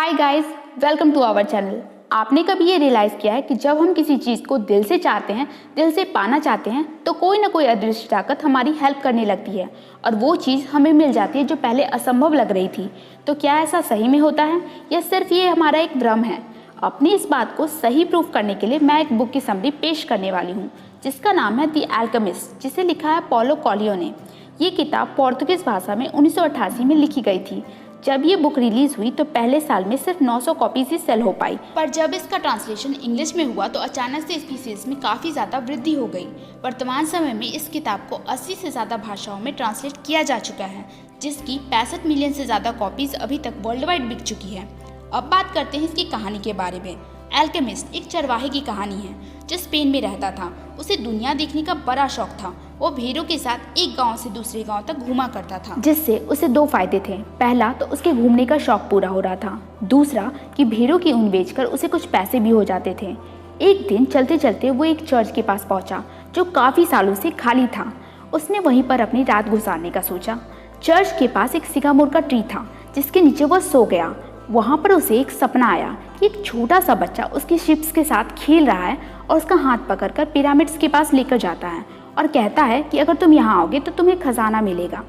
Hi guys, welcome to our channel. आपने कभी ये रियलाइज़ किया है कि जब हम किसी चीज़ को दिल से चाहते हैं, दिल से पाना चाहते हैं, तो कोई ना कोई अदृश्य ताकत हमारी हेल्प करने लगती है और वो चीज़ हमें मिल जाती है जो पहले असंभव लग रही थी। तो क्या ऐसा सही में होता है या सिर्फ ये हमारा एक भ्रम है? अपनी इस बात को सही प्रूफ करने के लिए मैं एक बुक की समरी पेश करने वाली हूँ जिसका नाम है द अल्केमिस्ट, जिसे लिखा है पॉलो कोएल्हो ने। ये किताब पोर्तुगीज़ भाषा में 1988 में लिखी गई थी। जब ये बुक रिलीज हुई तो पहले साल में सिर्फ 900 कॉपीज ही सेल हो पाई, पर जब इसका ट्रांसलेशन इंग्लिश में हुआ तो अचानक से इसकी सेल्स में काफ़ी ज़्यादा वृद्धि हो गई। वर्तमान समय में इस किताब को 80 से ज़्यादा भाषाओं में ट्रांसलेट किया जा चुका है, जिसकी 65 मिलियन से ज़्यादा कॉपीज अभी तक वर्ल्ड वाइड बिक चुकी है। अब बात करते हैं इसकी कहानी के बारे में। अल्केमिस्ट एक चरवाहे की कहानी है जो स्पेन में रहता था। उसे दुनिया देखने का बड़ा शौक था। वो भेड़ों के साथ एक गांव से दूसरे गांव तक घूमा करता था, जिससे उसे दो फायदे थे। पहला तो उसके घूमने का शौक पूरा हो रहा था, दूसरा कि भेड़ों की ऊन बेचकर उसे कुछ पैसे भी हो जाते थे। एक दिन चलते चलते वो एक चर्च के पास पहुंचा जो काफ़ी सालों से खाली था। उसने वहीं पर अपनी रात गुजारने का सोचा। चर्च के पास एक सिकामोर का ट्री था जिसके नीचे वह सो गया। वहाँ पर उसे एक सपना आया कि एक छोटा सा बच्चा उसके शिप्स के साथ खेल रहा है और उसका हाथ पकड़कर पिरामिड्स के पास लेकर जाता है और कहता है कि अगर तुम यहाँ आओगे तो तुम्हें खजाना मिलेगा।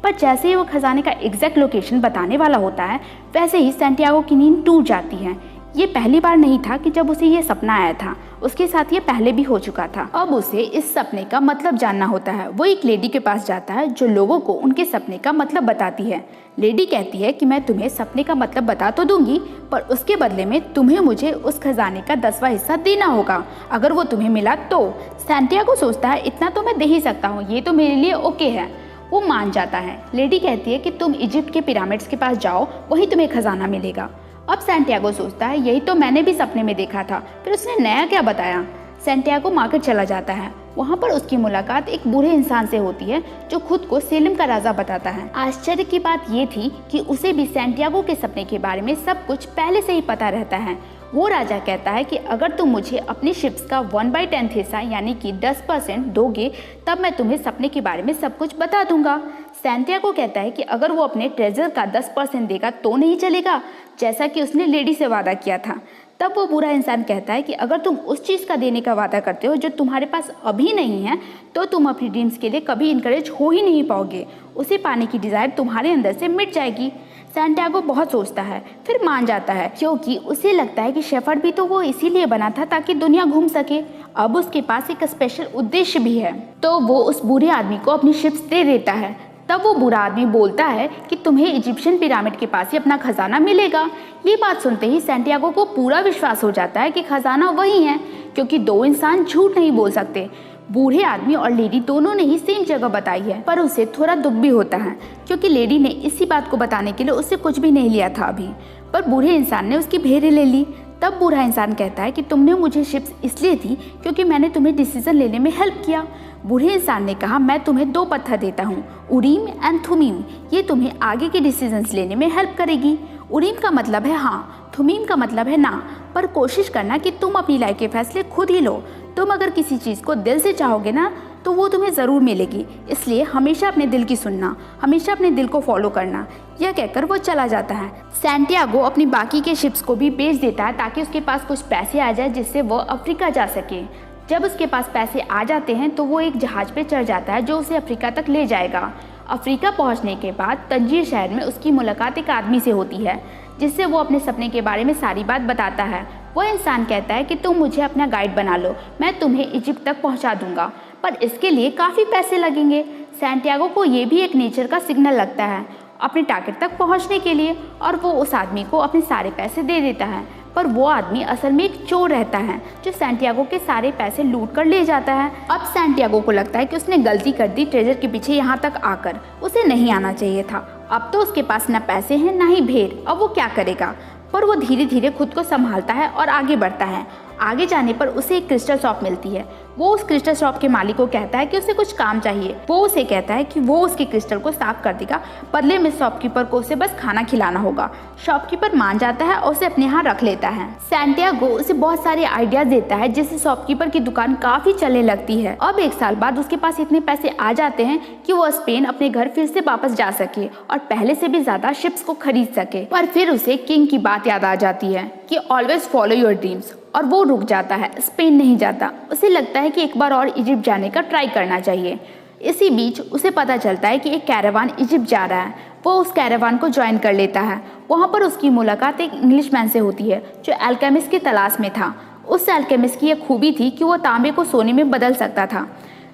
पर जैसे ही वो खजाने का एग्जैक्ट लोकेशन बताने वाला होता है, वैसे ही सैंटियागो की नींद टूट जाती है। ये पहली बार नहीं था कि जब उसे ये सपना आया था, उसके साथ ये पहले भी हो चुका था। अब उसे इस सपने का मतलब जानना होता है। वो एक लेडी के पास जाता है जो लोगों को उनके सपने का मतलब बताती है। लेडी कहती है कि मैं तुम्हें सपने का मतलब बता तो दूंगी, पर उसके बदले में तुम्हें मुझे उस खजाने का 10वां हिस्सा देना होगा। अगर वो तुम्हें मिला तो। सैंटियागो सोचता है इतना तो मैं दे ही सकता हूँ, ये तो मेरे लिए ओके है। वो मान जाता है। लेडी कहती है कि तुम इजिप्ट के पिरामिड्स के पास जाओ, वहीं तुम्हें खजाना मिलेगा। अब सैंटियागो सोचता है यही तो मैंने भी सपने में देखा था, फिर उसने नया क्या बताया। सैंटियागो मार्केट चला जाता है। वहाँ पर उसकी मुलाकात एक बूढ़े इंसान से होती है जो खुद को सेलिम का राजा बताता है। आश्चर्य की बात ये थी कि उसे भी सैंटियागो के सपने के बारे में सब कुछ पहले से ही पता रहता है। वो राजा कहता है कि अगर तुम मुझे अपनी शिप्स का 1/10 हिस्सा यानी कि 10% दोगे तब मैं तुम्हें सपने के बारे में सब कुछ बता दूंगा। सैंटियागो कहता है कि अगर वो अपने ट्रेजर का 10% देगा तो नहीं चलेगा, जैसा कि उसने लेडी से वादा किया था। तब वो बुरा इंसान कहता है कि अगर तुम उस चीज़ का देने का वादा करते हो जो तुम्हारे पास अभी नहीं है तो तुम अपनी ड्रीम्स के लिए कभी इनकरेज हो ही नहीं पाओगे। उसे पाने की डिज़ायर तुम्हारे अंदर से मिट जाएगी। सैंटियागो बहुत सोचता है, फिर मान जाता है, क्योंकि उसे लगता है कि शेफर्ड भी तो वो इसीलिए बना था ताकि दुनिया घूम सके। अब उसके पास एक स्पेशल उद्देश्य भी है, तो वो उस बूढ़े आदमी को अपनी शिप्स दे देता है। तब वो बुरा आदमी बोलता है कि तुम्हें इजिप्शियन पिरामिड के पास ही अपना खजाना मिलेगा। ये बात सुनते ही सैंटियागो को पूरा विश्वास हो जाता है कि खजाना वही है, क्योंकि दो इंसान झूठ नहीं बोल सकते। बूढ़े आदमी और लेडी दोनों ने ही सेम जगह बताई है, पर उसे थोड़ा दुख भी होता है क्योंकि लेडी ने इसी बात को बताने के लिए उससे कुछ भी नहीं लिया था अभी, पर बूढ़े इंसान ने उसकी भेड़ें ले ली। तब बूढ़ा इंसान कहता है कि तुमने मुझे शिप्स इसलिए दी क्योंकि मैंने तुम्हें डिसीजन लेने में हेल्प किया। बूढ़े इंसान ने कहा मैं तुम्हें 2 पत्थर देता हूँ, उरीम एंड थुमीम। ये तुम्हें आगे के डिसीजंस लेने में हेल्प करेगी। उरीम का मतलब है हाँ, थुमीम का मतलब है ना, पर कोशिश करना कि तुम अपनी लाइफ के फैसले खुद ही लो। तुम अगर किसी चीज़ को दिल से चाहोगे ना तो वो तुम्हें ज़रूर मिलेगी, इसलिए हमेशा अपने दिल की सुनना, हमेशा अपने दिल को फॉलो करना। यह कहकर वो चला जाता है। सैंटियागो अपनी बाकी के शिप्स को भी बेच देता है ताकि उसके पास कुछ पैसे आ जाए जिससे वो अफ्रीका जा सके। जब उसके पास पैसे आ जाते हैं तो वो एक जहाज़ पे चढ़ जाता है जो उसे अफ्रीका तक ले जाएगा। अफ्रीका पहुंचने के बाद तंजीर शहर में उसकी मुलाकात एक आदमी से होती है जिससे वो अपने सपने के बारे में सारी बात बताता है। वह इंसान कहता है कि तुम मुझे अपना गाइड बना लो, मैं तुम्हें इजिप्ट तक पहुंचा दूंगा, पर इसके लिए काफ़ी पैसे लगेंगे। सैंटियागो को ये भी एक नेचर का सिग्नल लगता है अपने टारगेट तक पहुंचने के लिए, और वो उस आदमी को अपने सारे पैसे दे देता है। पर वो आदमी असल में एक चोर रहता है जो सैंटियागो के सारे पैसे लूट कर ले जाता है। अब सैंटियागो को लगता है कि उसने गलती कर दी ट्रेजर के पीछे यहाँ तक आकर, उसे नहीं आना चाहिए था। अब तो उसके पास न पैसे हैं न ही भेड़, अब वो क्या करेगा? पर वो धीरे धीरे खुद को संभालता है और आगे बढ़ता है। आगे जाने पर उसे एक क्रिस्टल शॉप मिलती है। वो उस क्रिस्टल शॉप के मालिक को कहता है कि उसे कुछ काम चाहिए। वो उसे कहता है कि वो उसके क्रिस्टल को साफ कर देगा, बदले में शॉपकीपर को उसे बस खाना खिलाना होगा। शॉपकीपर मान जाता है और उसे अपने यहाँ रख लेता है। सैंटियागो उसे बहुत सारे आइडियाज देता है जिससे शॉपकीपर की दुकान काफी चलने लगती है। अब 1 साल बाद उसके पास इतने पैसे आ जाते हैं कि वो स्पेन अपने घर फिर से वापस जा सके और पहले से भी ज्यादा शिप्स को खरीद सके। पर फिर उसे किंग की बात याद आ जाती है कि ऑलवेज फॉलो योर ड्रीम्स, और वो रुक जाता है, स्पेन नहीं जाता। उसे लगता है कि एक बार और इजिप्ट जाने का ट्राई करना चाहिए। इसी बीच उसे पता चलता है कि एक कैरावान इजिप्ट जा रहा है। वो उस कैरावान को ज्वाइन कर लेता है। वहाँ पर उसकी मुलाकात एक इंग्लिशमैन से होती है जो अल्केमिस्ट की तलाश में था। उस अल्केमिस्ट की यह खूबी थी कि वो तांबे को सोने में बदल सकता था।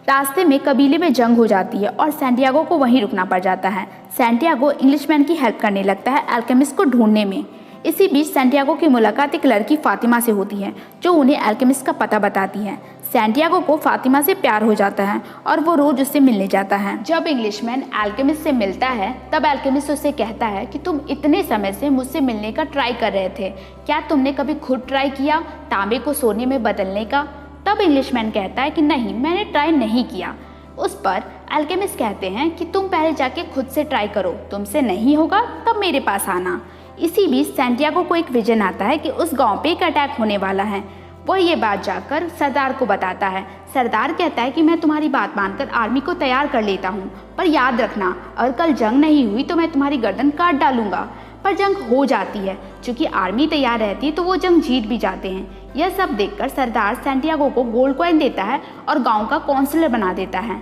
रास्ते में कबीले में जंग हो जाती है और सैंटियागो को वहीं रुकना पड़ जाता है। सैंटियागो इंग्लिशमैन की हेल्प करने लगता है अल्केमिस्ट को ढूंढने में। इसी बीच सैंटियागो की मुलाकात एक लड़की फातिमा से होती है जो उन्हें अल्केमिस्ट का पता बताती है। सैंटियागो को फातिमा से प्यार हो जाता है और वो रोज उससे मिलने जाता है। जब इंग्लिशमैन अल्केमिस्ट से मिलता है तब अल्केमिस्ट उससे कहता है कि तुम इतने समय से मुझसे मिलने का ट्राई कर रहे थे, क्या तुमने कभी खुद ट्राई किया तांबे को सोने में बदलने का? तब इंग्लिशमैन कहता है कि नहीं, मैंने ट्राई नहीं किया। उस पर अल्केमिस्ट कहते हैं कि तुम पहले जाके खुद से ट्राई करो, तुमसे नहीं होगा तब मेरे पास आना। इसी बीच सैंटियागो को एक विजन आता है कि उस गांव पे एक अटैक होने वाला है। वह ये बात जाकर सरदार को बताता है। सरदार कहता है कि मैं तुम्हारी बात मानकर आर्मी को तैयार कर लेता हूँ, पर याद रखना अगर कल जंग नहीं हुई तो मैं तुम्हारी गर्दन काट डालूंगा। पर जंग हो जाती है। चूंकि आर्मी तैयार रहती है तो वो जंग जीत भी जाते हैं। यह सब देखकर सरदार सैंटियागो को गोल्ड कॉइन देता है और गाँव का काउंसलर बना देता है।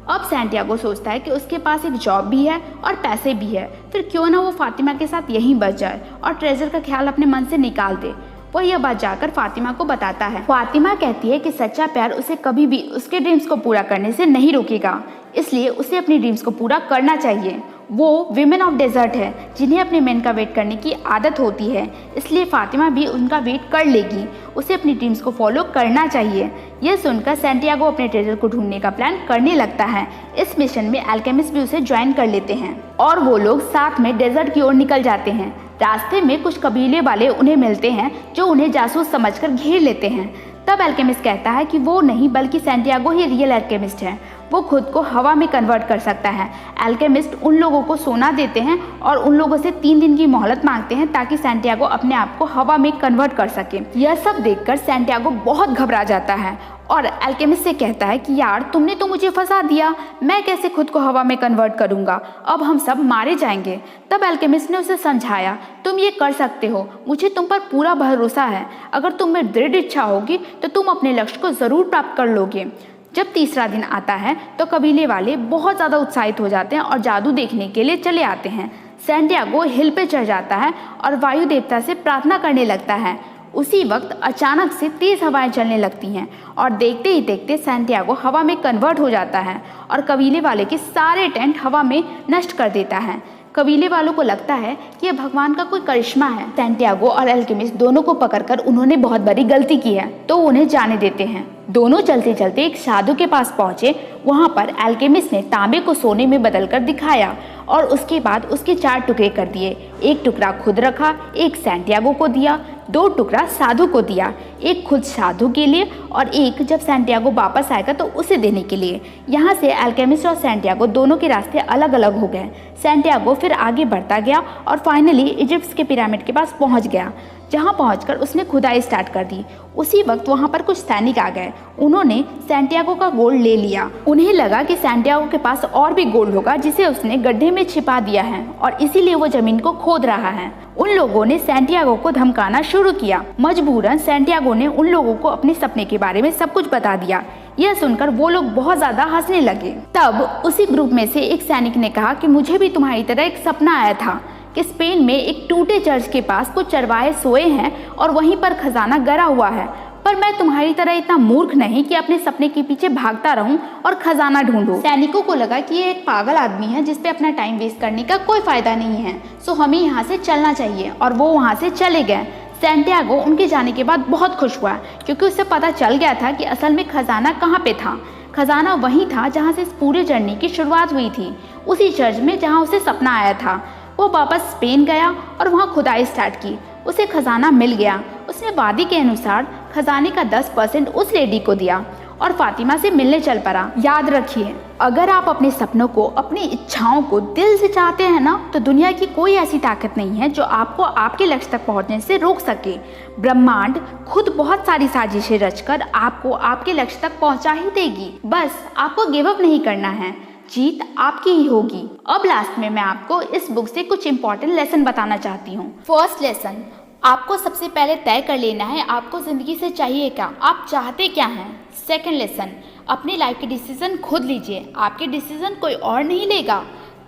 अब सैंटियागो सोचता है कि उसके पास एक जॉब भी है और पैसे भी है, फिर क्यों ना वो फातिमा के साथ यहीं बच जाए और ट्रेजर का ख्याल अपने मन से निकाल दे। वह यह बात जाकर फातिमा को बताता है। फातिमा कहती है कि सच्चा प्यार उसे कभी भी उसके ड्रीम्स को पूरा करने से नहीं रोकेगा, इसलिए उसे अपनी ड्रीम्स को पूरा करना चाहिए। वो विमेन ऑफ डेजर्ट है जिन्हें अपने मेन का वेट करने की आदत होती है, इसलिए फातिमा भी उनका वेट कर लेगी। उसे अपनी ड्रीम्स को फॉलो करना चाहिए। यह सुनकर सैंटियागो अपने ट्रेजर को ढूंढने का प्लान करने लगता है। इस मिशन में अल्केमिस्ट भी उसे ज्वाइन कर लेते हैं और वो लोग साथ में डेजर्ट की ओर निकल जाते हैं। रास्ते में कुछ कबीले वाले उन्हें मिलते हैं जो उन्हें जासूस समझकर घेर लेते हैं। तब अल्केमिस्ट कहता है कि वो नहीं बल्कि सैंटियागो ही रियल अल्केमिस्ट है। वो खुद को हवा में कन्वर्ट कर सकता है। अल्केमिस्ट उन लोगों को सोना देते हैं और उन लोगों से 3 दिन की मोहलत मांगते हैं ताकि सैंटियागो अपने आप को हवा में कन्वर्ट कर सके। यह सब देखकर सैंटियागो बहुत घबरा जाता है और अल्केमिस्ट से कहता है कि यार तुमने तो मुझे फंसा दिया, मैं कैसे खुद को हवा में कन्वर्ट करूंगा, अब हम सब मारे जाएंगे। तब अल्केमिस्ट ने उसे समझाया, तुम ये कर सकते हो, मुझे तुम पर पूरा भरोसा है, अगर तुम में दृढ़ इच्छा होगी तो तुम अपने लक्ष्य को ज़रूर प्राप्त कर लोगे। जब तीसरा दिन आता है तो कबीले वाले बहुत ज़्यादा उत्साहित हो जाते हैं और जादू देखने के लिए चले आते हैं। सैंटियागो हिल पे चढ़ जाता है और वायु देवता से प्रार्थना करने लगता है। उसी वक्त अचानक से तेज हवाएं चलने लगती हैं और देखते ही देखते सैंटियागो हवा में कन्वर्ट हो जाता है और कबीले वाले के सारे टेंट हवा में नष्ट कर देता है। कबीले वालों को लगता है कि यह भगवान का कोई करिश्मा है। सैंटियागो और अल्केमिस्ट दोनों को पकड़कर उन्होंने बहुत बड़ी गलती की है तो उन्हें जाने देते हैं। दोनों चलते चलते एक साधु के पास पहुंचे। वहां पर अल्केमिस्ट ने तांबे को सोने में बदलकर दिखाया और उसके बाद उसके 4 टुकड़े कर दिए। एक टुकड़ा खुद रखा, एक सैंटियागो को दिया, 2 टुकड़ा साधु को दिया, एक खुद साधु के लिए और एक जब सैंटियागो वापस आएगा तो उसे देने के लिए। यहाँ से अल्केमिस्ट और सैंटियागो दोनों के रास्ते अलग अलग हो गए। सैंटियागो फिर आगे बढ़ता गया और फाइनली इजिप्ट के पिरामिड के पास पहुँच गया, जहाँ पहुंचकर उसने खुदाई स्टार्ट कर दी। उसी वक्त वहां पर कुछ सैनिक आ गए। उन्होंने सैंटियागो का गोल्ड ले लिया। उन्हें लगा कि सैंटियागो के पास और भी गोल्ड होगा जिसे उसने गड्ढे में छिपा दिया है और इसीलिए वो जमीन को खोद रहा है। उन लोगों ने सैंटियागो को धमकाना शुरू किया। मजबूरन सैंटियागो ने उन लोगों को अपने सपने के बारे में सब कुछ बता दिया। यह सुनकर वो लोग बहुत ज्यादा हंसने लगे। तब उसी ग्रुप में से एक सैनिक ने कहा कि मुझे भी तुम्हारी तरह एक सपना आया था कि स्पेन में एक टूटे चर्च के पास कुछ चरवाहे सोए हैं और वहीं पर खजाना गड़ा हुआ है, पर मैं तुम्हारी तरह इतना मूर्ख नहीं कि अपने सपने के पीछे भागता रहूं और खजाना ढूंढूं। सैनिकों को लगा कि ये एक पागल आदमी है जिस पे अपना टाइम वेस्ट करने का कोई फायदा नहीं है, सो हमें यहाँ से चलना चाहिए और वो वहाँ से चले गए। सैंटियागो उनके जाने के बाद बहुत खुश हुआ क्योंकि उसे पता चल गया था कि असल में खजाना कहाँ पे था। खजाना वहीं था जहाँ से इस पूरे जर्नी की शुरुआत हुई थी, उसी चर्च में जहाँ उसे सपना आया था। वो वापस स्पेन गया और वहाँ खुदाई स्टार्ट की। उसे खजाना मिल गया। उसने वादी के अनुसार खजाने का 10% उस लेडी को दिया और फातिमा से मिलने चल पड़ा। याद रखिए, अगर आप अपने सपनों को, अपनी इच्छाओं को दिल से चाहते हैं ना, तो दुनिया की कोई ऐसी ताकत नहीं है जो आपको आपके लक्ष्य तक पहुंचने से रोक सके। ब्रह्मांड खुद बहुत सारी साजिशें रचकर आपको आपके लक्ष्य तक पहुंचा ही देगी। बस आपको गिव अप नहीं करना है, जीत आपकी ही होगी। अब लास्ट में मैं आपको इस बुक से कुछ इंपॉर्टेंट लेसन बताना चाहती हूँ। फर्स्ट लेसन, आपको सबसे पहले तय कर लेना है आपको ज़िंदगी से चाहिए क्या, आप चाहते क्या हैं। सेकंड लेसन, अपनी लाइफ के डिसीजन खुद लीजिए, आपके डिसीजन कोई और नहीं लेगा।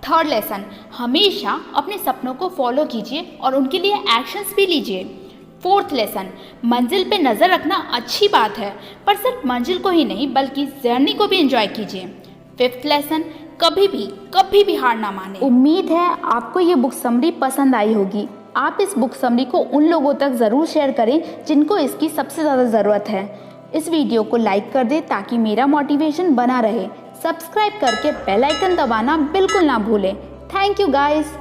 थर्ड लेसन, हमेशा अपने सपनों को फॉलो कीजिए और उनके लिए एक्शंस भी लीजिए। फोर्थ लेसन, मंजिल पे नज़र रखना अच्छी बात है, पर सिर्फ मंजिल को ही नहीं बल्कि जर्नी को भी एंजॉय कीजिए। फिफ्थ लेसन, कभी भी हार ना माने। उम्मीद है आपको ये बुक समरी पसंद आई होगी। आप इस बुक समरी को उन लोगों तक ज़रूर शेयर करें जिनको इसकी सबसे ज़्यादा ज़रूरत है। इस वीडियो को लाइक कर दें ताकि मेरा मोटिवेशन बना रहे। सब्सक्राइब करके बेल आइकन दबाना बिल्कुल ना भूलें। Thank you guys.